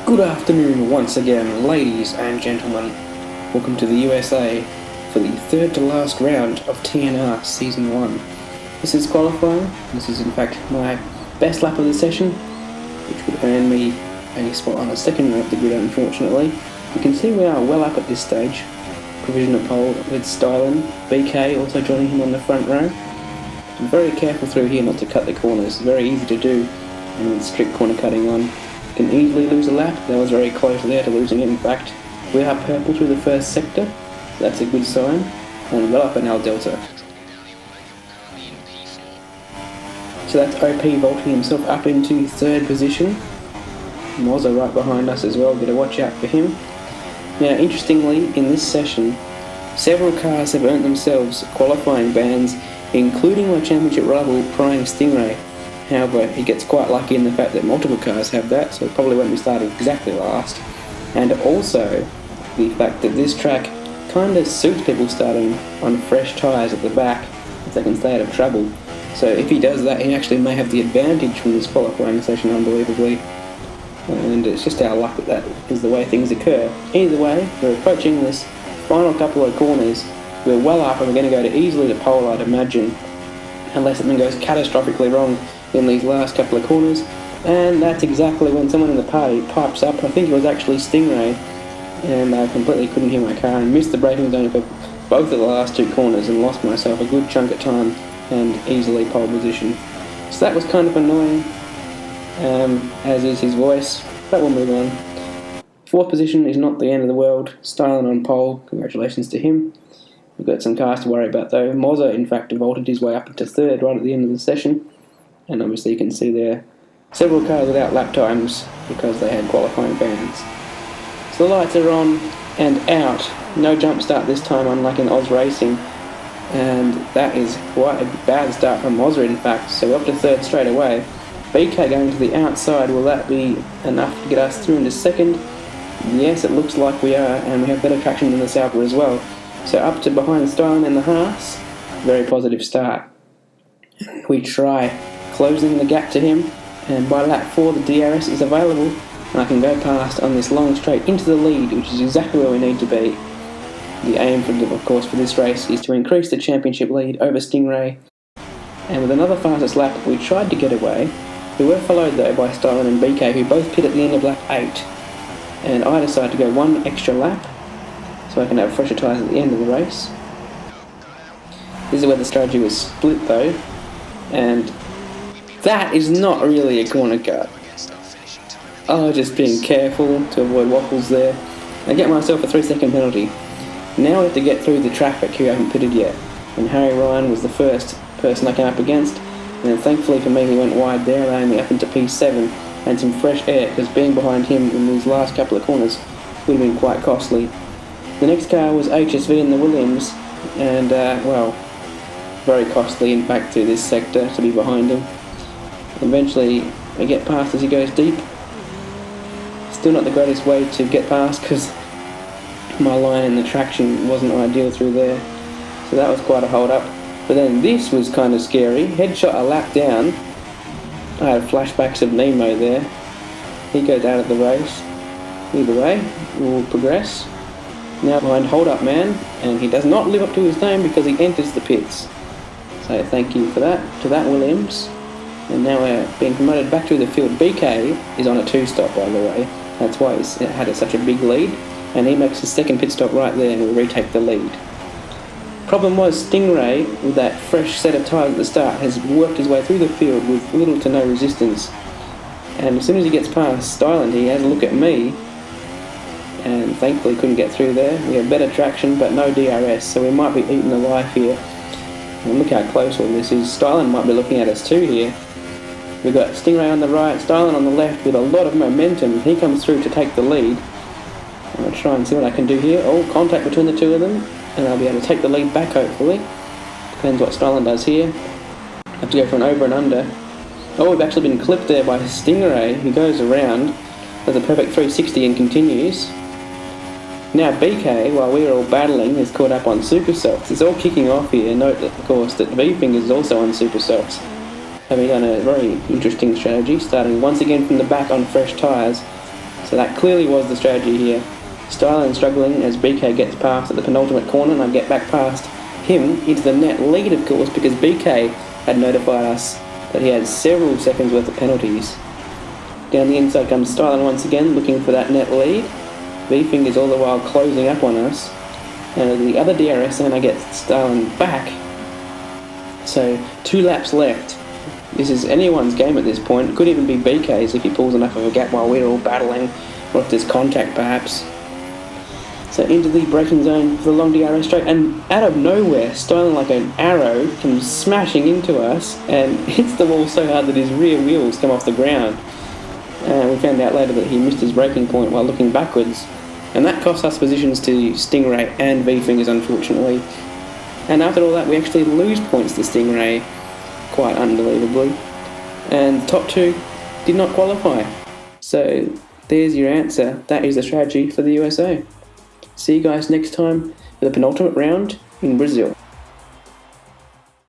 Good afternoon once again, ladies and gentlemen. Welcome to the USA for the third to last round of TNR Season 1. This is qualifying. This is in fact my best lap of the session, which would earn me a spot on the second run of the grid, unfortunately. You can see we are well up at this stage. Provisional pole with Stylen, BK also joining him on the front row. I'm very careful through here not to cut the corners. It's very easy to do, and with strict corner cutting on, you can easily lose a lap. That was very close there to losing it. In fact, we are purple through the first sector. That's a good sign, and well up in our delta. So that's OP vaulting himself up into third position. Mozza right behind us as well. Better watch out for him. Now, interestingly, in this session, several cars have earned themselves qualifying bans, including my championship rival, Prix Stingray. However, he gets quite lucky in the fact that multiple cars have that, so he probably won't be starting exactly last. And also, the fact that this track kind of suits people starting on fresh tyres at the back, if they can stay out of trouble. So if he does that, he actually may have the advantage from this qualifying session, unbelievably. And it's just our luck that is the way things occur. Either way, we're approaching this final couple of corners. We're well up and we're going to go to easily to pole, I'd imagine, unless something goes catastrophically wrong in these last couple of corners. And that's exactly when someone in the party pipes up. I think it was actually Stingray, and I completely couldn't hear my car and missed the braking zone for both of the last two corners and lost myself a good chunk of time and easily pole position. So that was kind of annoying, as is his voice, but we'll move on. Fourth position is not the end of the world. Stylen on pole, congratulations to him. We've got some cars to worry about though. Mozza, in fact, vaulted his way up into third right at the end of the session, and obviously you can see there several cars without lap times because they had qualifying bans. So the lights are on and out. No jump start this time, unlike in Oz Racing, and that is quite a bad start from Mozza, in fact. So we're up to third straight away. BK going to the outside, will that be enough to get us through into second? Yes, it looks like we are, and we have better traction than the Sauber as well. So up to behind Stylen and the Haas, very positive start. We try closing the gap to him, and by lap 4 the DRS is available, and I can go past on this long straight into the lead, which is exactly where we need to be. The aim, of course, for this race is to increase the championship lead over Stingray, and with another fastest lap we tried to get away. We were followed though by Stylen and BK, who both pit at the end of lap 8, and I decided to go one extra lap so I can have fresher tyres at the end of the race. This is where the strategy was split though, and that is not really a corner cut. Oh, just being careful to avoid waffles there. I get myself a 3-second penalty. Now we have to get through the traffic who haven't pitted yet, and Harry Ryan was the first person I came up against, and then thankfully for me he went wide there, allowing me up into P7 and some fresh air, because being behind him in these last couple of corners would have been quite costly. The next car was HSV in the Williams, and well, very costly in fact to this sector to be behind him. Eventually I get past as he goes deep. Still not the greatest way to get past because my line and the traction wasn't ideal through there, so that was quite a hold up. But then this was kind of scary. Headshot a lap down. I had flashbacks of Nemo there. He goes out of the race. Either way, we'll progress. Now behind Hold Up Man, and he does not live up to his name because he enters the pits. So thank you for that to that Williams. And now we're being promoted back to the field. BK is on a 2-stop, by the way. That's why he's had such a big lead, and he makes his second pit stop right there and will retake the lead. Problem was Stingray, with that fresh set of tyres at the start, has worked his way through the field with little to no resistance. And as soon as he gets past Stylen, he has a look at me, and thankfully couldn't get through there. We have better traction but no DRS, so we might be eaten alive here. And look how close all this is. Stylen might be looking at us too here. We've got Stingray on the right, Stylen on the left with a lot of momentum. He comes through to take the lead. I'm going to try and see what I can do here. Oh, contact between the two of them, and I'll be able to take the lead back hopefully. Depends what Stylen does here. I have to go for an over and under. Oh, we've actually been clipped there by Stingray, who goes around, does a perfect 360 and continues. Now BK, while we are all battling, is caught up on super softs. It's all kicking off here. Note that, of course, that V-Fingers is also on super softs, having done a very interesting strategy, starting once again from the back on fresh tyres. So that clearly was the strategy here. Styling struggling as BK gets past at the penultimate corner, and I get back past him into the net lead, of course, because BK had notified us that he had several seconds worth of penalties. Down the inside comes Styling once again, looking for that net lead. V-Fingers all the while closing up on us. And the other DRS, and I get Styling back. So 2 laps left. This is anyone's game at this point. It could even be BK's if he pulls enough of a gap while we're all battling, or if there's contact perhaps. So into the braking zone for the long DRS straight, and out of nowhere, Styling like an arrow comes smashing into us and hits the wall so hard that his rear wheels come off the ground. We found out later that he missed his braking point while looking backwards, and that cost us positions to Stingray and V-Fingers, unfortunately. And after all that, we actually lose points to Stingray, quite unbelievably. And the top 2 did not qualify. So there's your answer. That is the strategy for the USA. See you guys next time for the penultimate round in Brazil.